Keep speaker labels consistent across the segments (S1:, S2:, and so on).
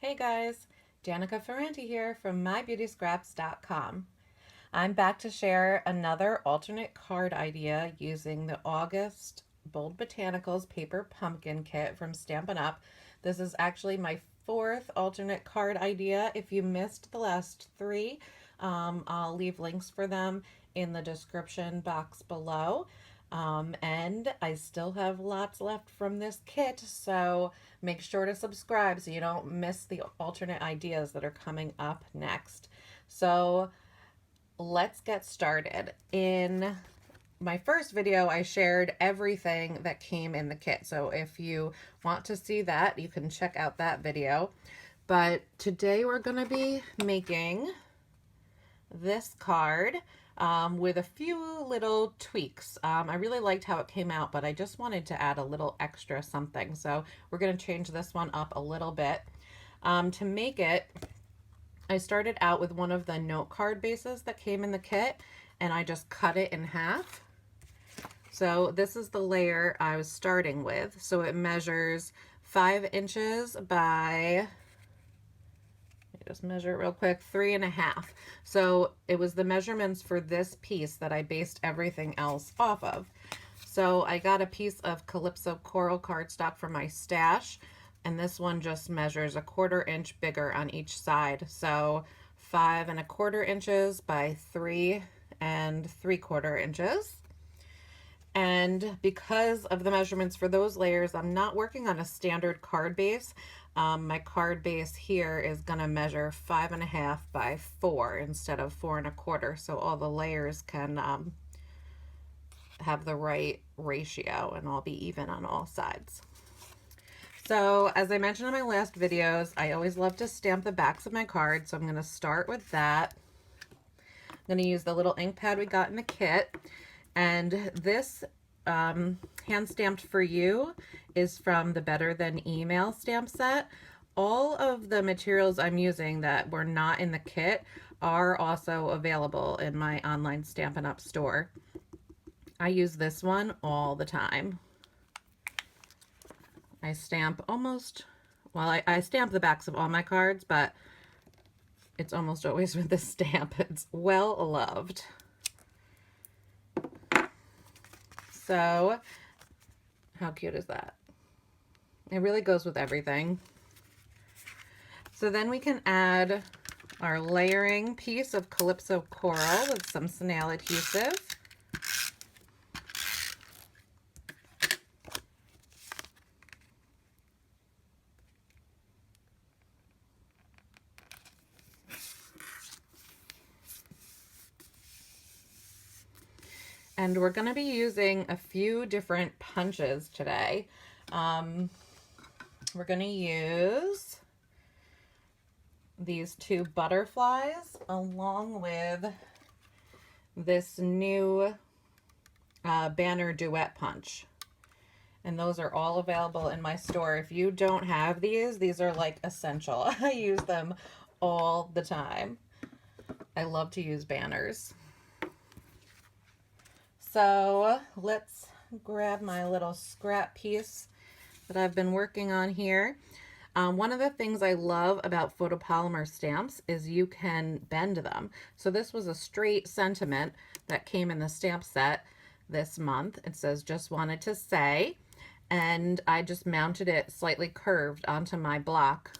S1: Hey guys, Danica Ferrante here from mybeautyscraps.com. I'm back to share another alternate card idea using the August Bold Botanicals paper pumpkin kit from Stampin' Up. This is actually my fourth alternate card idea. If you missed the last three, I'll leave links for them in the description box below. And I still have lots left from this kit, so make sure to subscribe so you don't miss the alternate ideas that are coming up next. So let's get started. In my first video, I shared everything that came in the kit. So if you want to see that, you can check out that video. But today we're going to be making this card with a few little tweaks. I really liked how it came out, but I just wanted to add a little extra something. So we're going to change this one up a little bit. To make it, I started out with one of the note card bases that came in the kit, and I just cut it in half. So this is the layer I was starting with. So it measures 5 inches by, just measure it real quick, 3.5. So it was the measurements for this piece that I based everything else off of. So I got a piece of Calypso Coral cardstock for my stash, and this one just measures 1/4 inch bigger on each side. So 5 1/4 inches by 3 3/4 inches. And because of the measurements for those layers, I'm not working on a standard card base. My card base here is going to measure 5.5 by 4 instead of 4 1/4, so all the layers can have the right ratio and all be even on all sides. So as I mentioned in my last videos, I always love to stamp the backs of my cards, so I'm going to start with that. I'm going to use the little ink pad we got in the kit, and this hand stamped for you is from the Better Than Email stamp set. All of the materials I'm using that were not in the kit are also available in my online Stampin' Up store. I use this one all the time. I stamp almost, well, I stamp the backs of all my cards, but it's almost always with this stamp. It's well loved. So how cute is that? It really goes with everything. So then we can add our layering piece of Calypso Coral with some snail adhesive. And we're going to be using a few different punches today. We're going to use these 2 butterflies along with this new banner duet punch. And those are all available in my store. If you don't have these are like essential. I use them all the time. I love to use banners. So let's grab my little scrap piece that I've been working on here. One of the things I love about photopolymer stamps is you can bend them. So this was a straight sentiment that came in the stamp set this month. It says, "Just wanted to say," and I just mounted it slightly curved onto my block.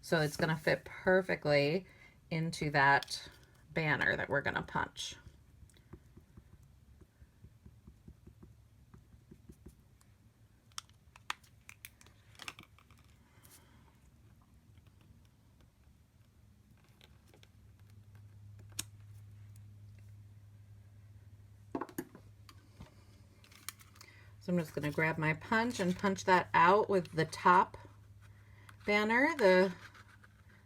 S1: So it's going to fit perfectly into that banner that we're going to punch. So I'm just going to grab my punch and punch that out with the top banner. The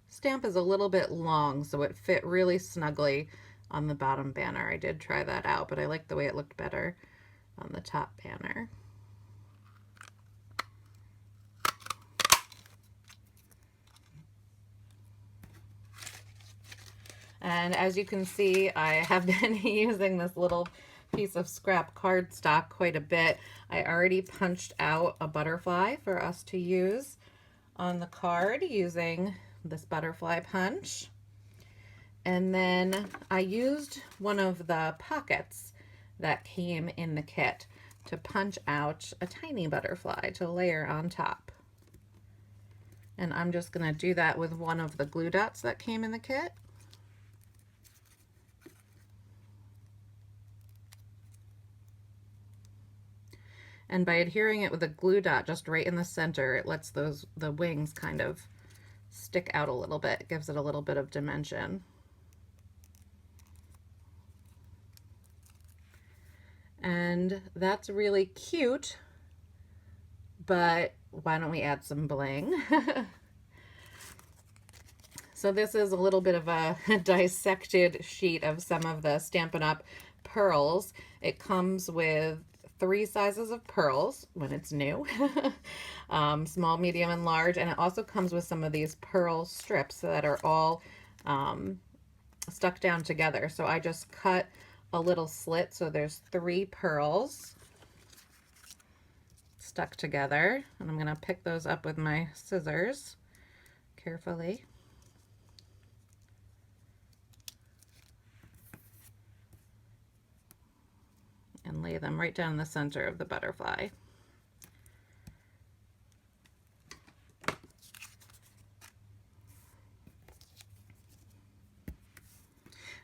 S1: stamp is a little bit long, so it fit really snugly on the bottom banner. I did try that out, but I liked the way it looked better on the top banner. And as you can see, I have been using this little piece of scrap cardstock quite a bit. I already punched out a butterfly for us to use on the card using this butterfly punch. And then I used one of the pockets that came in the kit to punch out a tiny butterfly to layer on top. And I'm just going to do that with one of the glue dots that came in the kit. And by adhering it with a glue dot just right in the center, it lets the wings kind of stick out a little bit. It gives it a little bit of dimension. And that's really cute, but why don't we add some bling? So this is a little bit of a dissected sheet of some of the Stampin' Up! Pearls. It comes with 3 sizes of pearls when it's new, small, medium, and large, and it also comes with some of these pearl strips that are all stuck down together. So I just cut a little slit, so there's 3 pearls stuck together, and I'm gonna pick those up with my scissors carefully. And lay them right down in the center of the butterfly.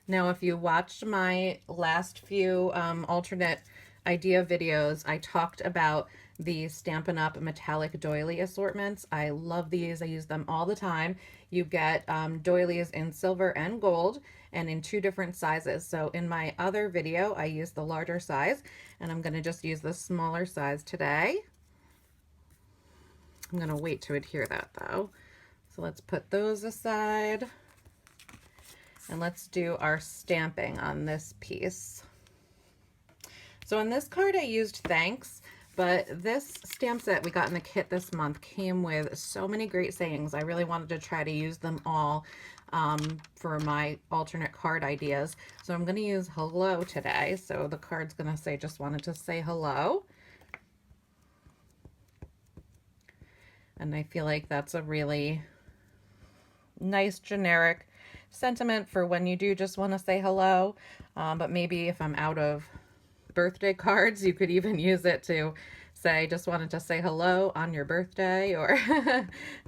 S1: Now, if you watched my last few alternate idea videos, I talked about the Stampin' Up! Metallic doily assortments. I love these. I use them all the time. You get doilies in silver and gold and in 2 different sizes. So in my other video, I used the larger size, and I'm going to just use the smaller size today. I'm going to wait to adhere that though. So let's put those aside. And let's do our stamping on this piece. So on this card I used thanks, but this stamp set we got in the kit this month came with so many great sayings. I really wanted to try to use them all for my alternate card ideas. So I'm going to use hello today. So the card's going to say, just wanted to say hello. And I feel like that's a really nice generic sentiment for when you do just want to say hello. But maybe if I'm out of birthday cards, you could even use it to say, just wanted to say hello on your birthday, or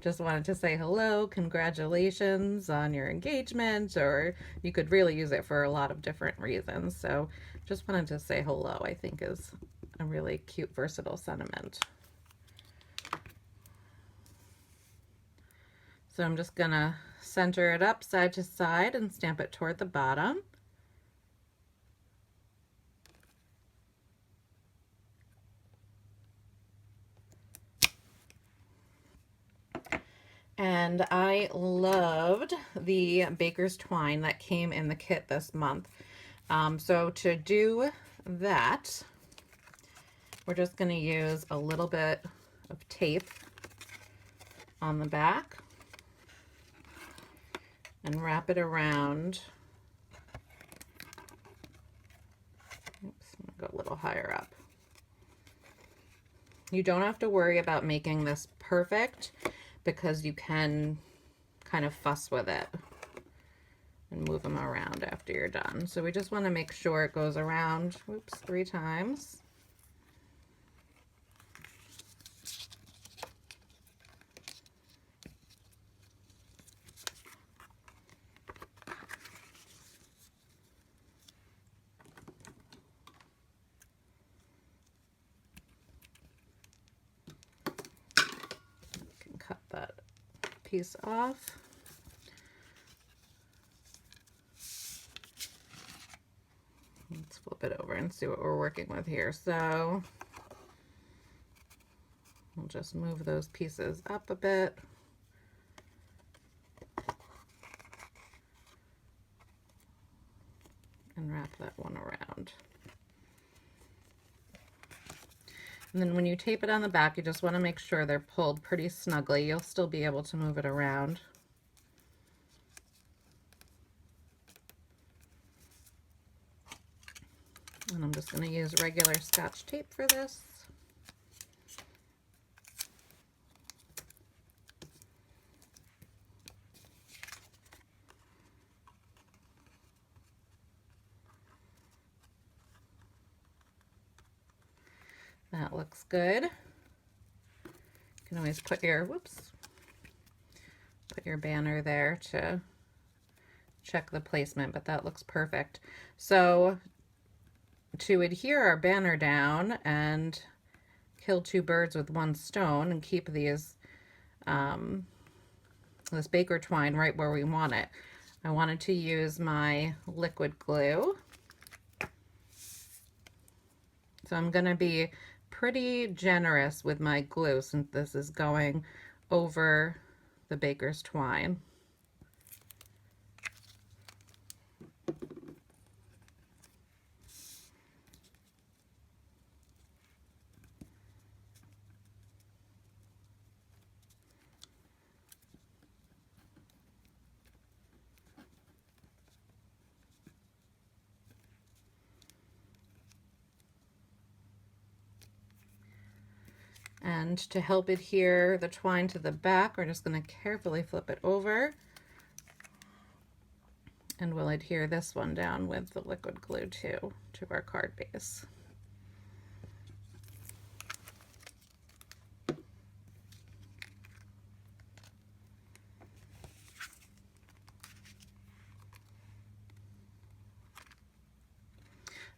S1: just wanted to say hello, congratulations on your engagement, or you could really use it for a lot of different reasons. So just wanted to say hello, I think, is a really cute, versatile sentiment. So I'm just gonna center it up side to side and stamp it toward the bottom. And I loved the baker's twine that came in the kit this month. So to do that, we're just going to use a little bit of tape on the back and wrap it around. Oops, I'm going to go a little higher up. You don't have to worry about making this perfect, because you can kind of fuss with it and move them around after you're done. So we just want to make sure it goes around, oops, 3 times. Cut that piece off. Let's flip it over and see what we're working with here. So we'll just move those pieces up a bit. And wrap that one around. And then when you tape it on the back, you just want to make sure they're pulled pretty snugly. You'll still be able to move it around. And I'm just going to use regular Scotch tape for this. That looks good. You can always put your, put your banner there to check the placement, but that looks perfect. So to adhere our banner down and kill two birds with one stone and keep these this baker twine right where we want it, I wanted to use my liquid glue. So I'm going to be pretty generous with my glue since this is going over the baker's twine. And to help adhere the twine to the back, we're just going to carefully flip it over. And we'll adhere this one down with the liquid glue too to our card base.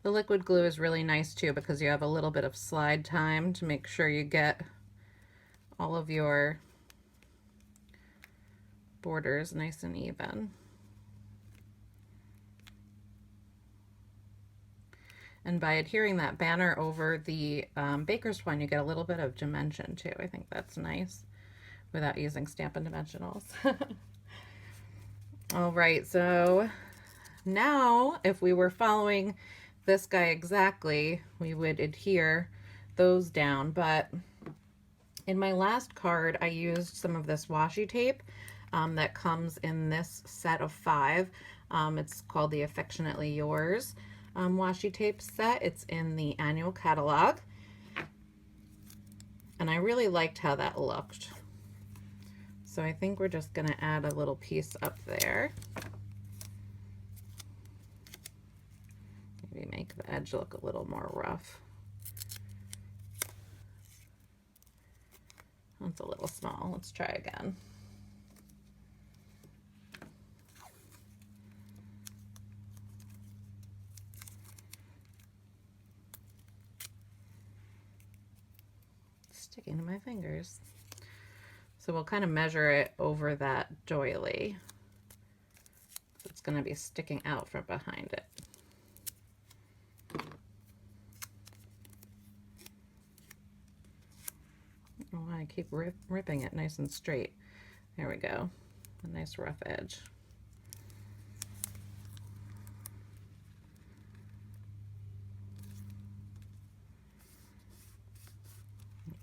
S1: The liquid glue is really nice too because you have a little bit of slide time to make sure you get all of your borders nice and even. And by adhering that banner over the baker's twine, you get a little bit of dimension too. I think that's nice without using Stampin' Dimensionals. All right, so now if we were following this guy exactly, we would adhere those down. But in my last card, I used some of this washi tape that comes in this set of 5. It's called the Affectionately Yours washi tape set. It's in the annual catalog. And I really liked how that looked. So I think we're just going to add a little piece up there. Maybe make the edge look a little more rough. That's a little small. Let's try again. Sticking to my fingers. So we'll kind of measure it over that doily. It's going to be sticking out from behind it. Oh, I keep ripping it nice and straight. There we go. A nice rough edge.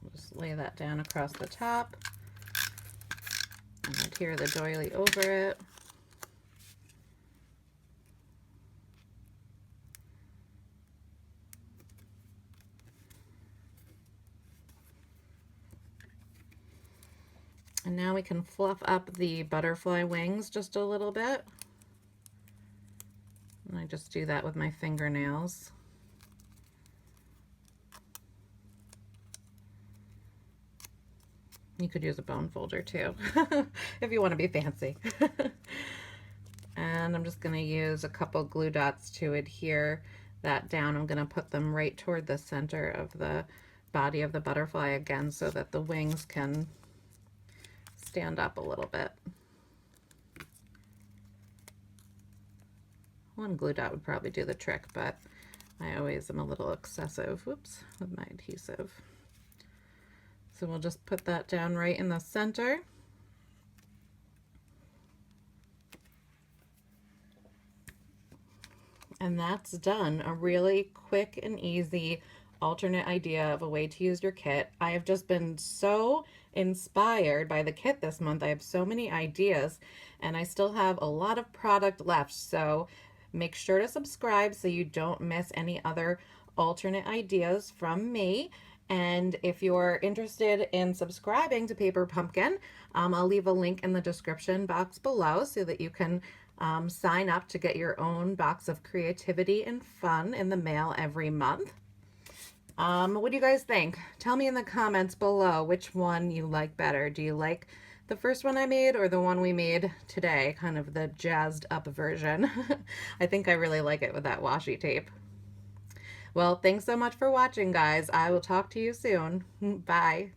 S1: We'll just lay that down across the top and adhere the doily over it. And now we can fluff up the butterfly wings just a little bit. And I just do that with my fingernails. You could use a bone folder too, if you want to be fancy. And I'm just going to use a couple glue dots to adhere that down. I'm going to put them right toward the center of the body of the butterfly again so that the wings can stand up a little bit. One glue dot would probably do the trick, but I always am a little excessive, whoops, with my adhesive. So we'll just put that down right in the center. And that's done. A really quick and easy alternate idea of a way to use your kit. I have just been so inspired by the kit this month. I have so many ideas and I still have a lot of product left. So make sure to subscribe so you don't miss any other alternate ideas from me. And if you're interested in subscribing to Paper Pumpkin, I'll leave a link in the description box below so that you can sign up to get your own box of creativity and fun in the mail every month. What do you guys think? Tell me in the comments below which one you like better. Do you like the first one I made or the one we made today, kind of the jazzed up version? I think I really like it with that washi tape. Well, thanks so much for watching, guys. I will talk to you soon. Bye.